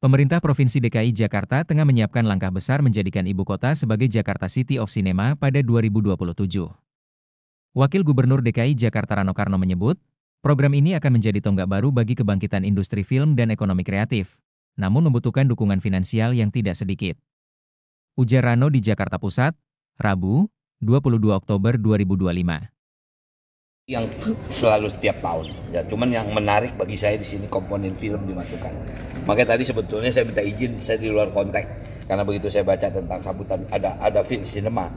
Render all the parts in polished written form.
Pemerintah Provinsi DKI Jakarta tengah menyiapkan langkah besar menjadikan ibu kota sebagai Jakarta City of Cinema pada 2027. Wakil Gubernur DKI Jakarta Rano Karno menyebut, program ini akan menjadi tonggak baru bagi kebangkitan industri film dan ekonomi kreatif, namun membutuhkan dukungan finansial yang tidak sedikit. Ujar Rano di Jakarta Pusat, Rabu, 22 Oktober 2025. Yang selalu setiap tahun, ya cuman yang menarik bagi saya di sini komponen film dimasukkan. Makanya tadi sebetulnya saya minta izin, saya di luar konteks karena begitu saya baca tentang sambutan ada film sinema,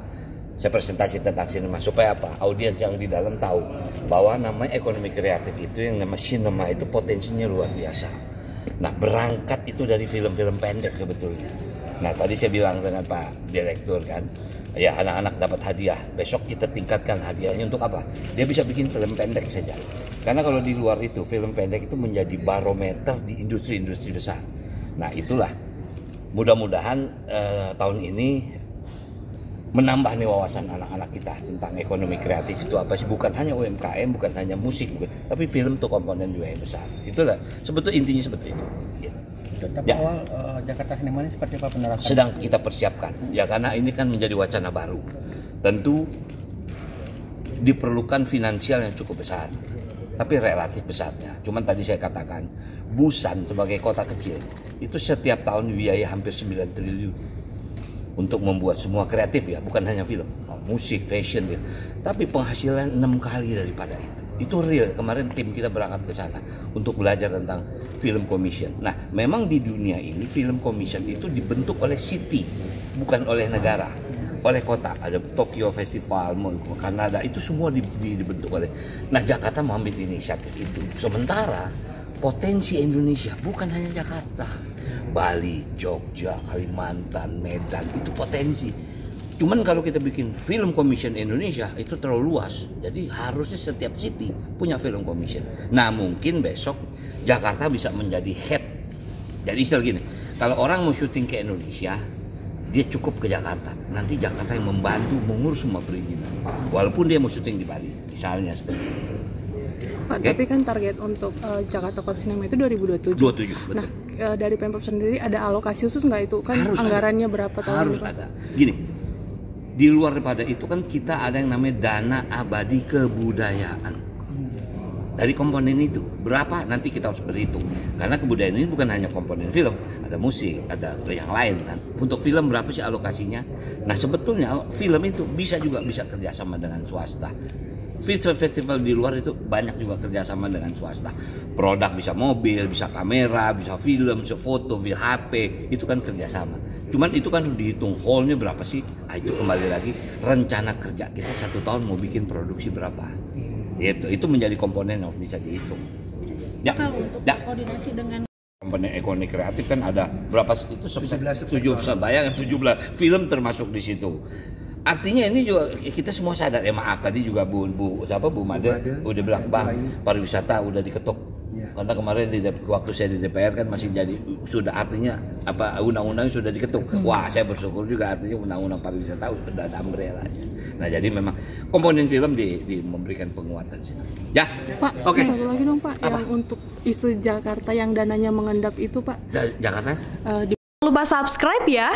saya presentasi tentang sinema supaya apa? Audiens yang di dalam tahu bahwa namanya ekonomi kreatif itu yang nama sinema itu potensinya luar biasa. Nah berangkat itu dari film-film pendek sebetulnya. Nah tadi saya bilang dengan Pak Direktur kan, ya anak-anak dapat hadiah, besok kita tingkatkan hadiahnya untuk apa? Dia bisa bikin film pendek saja. Karena kalau di luar itu, film pendek itu menjadi barometer di industri-industri besar. Nah itulah, mudah-mudahan tahun ini menambah nih wawasan anak-anak kita tentang ekonomi kreatif itu apa sih? Bukan hanya UMKM, bukan hanya musik, tapi film itu komponen juga yang besar. Itulah, sebetulnya intinya seperti itu. Tapi ya. Awal Jakarta Cinema ini seperti apa penerapan? Sedang kita persiapkan, ya karena ini kan menjadi wacana baru. Tentu diperlukan finansial yang cukup besar, tapi relatif besarnya. Cuman tadi saya katakan, Busan sebagai kota kecil, itu setiap tahun biaya hampir 9 triliun untuk membuat semua kreatif ya, bukan hanya film, musik, fashion ya. Tapi penghasilan 6 kali daripada itu. Itu real, kemarin tim kita berangkat ke sana untuk belajar tentang film commission. Nah, memang di dunia ini film commission itu dibentuk oleh city, bukan oleh negara, oleh kota. Ada Tokyo Festival, Kanada, itu semua dibentuk oleh. Nah, Jakarta mengambil inisiatif itu. Sementara potensi Indonesia bukan hanya Jakarta, Bali, Jogja, Kalimantan, Medan, itu potensi. Cuman kalau kita bikin film commission Indonesia itu terlalu luas, jadi harusnya setiap city punya film commission. Nah mungkin besok Jakarta bisa menjadi head. Jadi istilah gini, kalau orang mau syuting ke Indonesia, dia cukup ke Jakarta. Nanti Jakarta yang membantu mengurus semua perizinan. Walaupun dia mau syuting di Bali, misalnya seperti itu. Pak, okay? Tapi kan target untuk Jakarta Kota Cinema itu 2027. 27, betul. Nah, dari Pemprov sendiri ada alokasi khusus nggak itu? Kan harus anggarannya ada. Berapa tahun? Harus ada. Gini, di luar daripada itu kan kita ada yang namanya dana abadi kebudayaan. Dari komponen itu berapa nanti kita harus berhitung. Karena kebudayaan ini bukan hanya komponen film, ada musik, ada yang lain kan. Untuk film berapa sih alokasinya? Nah sebetulnya film itu bisa kerjasama dengan swasta. Festival di luar itu banyak juga kerjasama dengan swasta. Produk bisa mobil, bisa kamera, bisa film, bisa foto, bisa HP, itu kan kerjasama. Cuman itu kan dihitung hallnya berapa sih? Nah, itu kembali lagi rencana kerja kita 1 tahun mau bikin produksi berapa. Itu menjadi komponen yang bisa dihitung. Ya, kalau untuk koordinasi dengan komponen ekonomi kreatif kan ada berapa itu 17 bayang 17 film termasuk di situ. Artinya ini juga kita semua sadar ya, maaf tadi juga Bu Made udah bilang Bang pariwisata udah diketuk ya. Karena kemarin waktu saya di DPR kan masih jadi sudah artinya apa undang-undang sudah diketuk. Wah saya bersyukur juga artinya undang-undang pariwisata sudah ada umbrellanya. Nah jadi memang komponen film memberikan penguatan sih. Ya Pak, okay. Satu lagi dong Pak, apa? Yang untuk isu Jakarta yang dananya mengendap itu Pak. Jakarta? Lupa subscribe ya.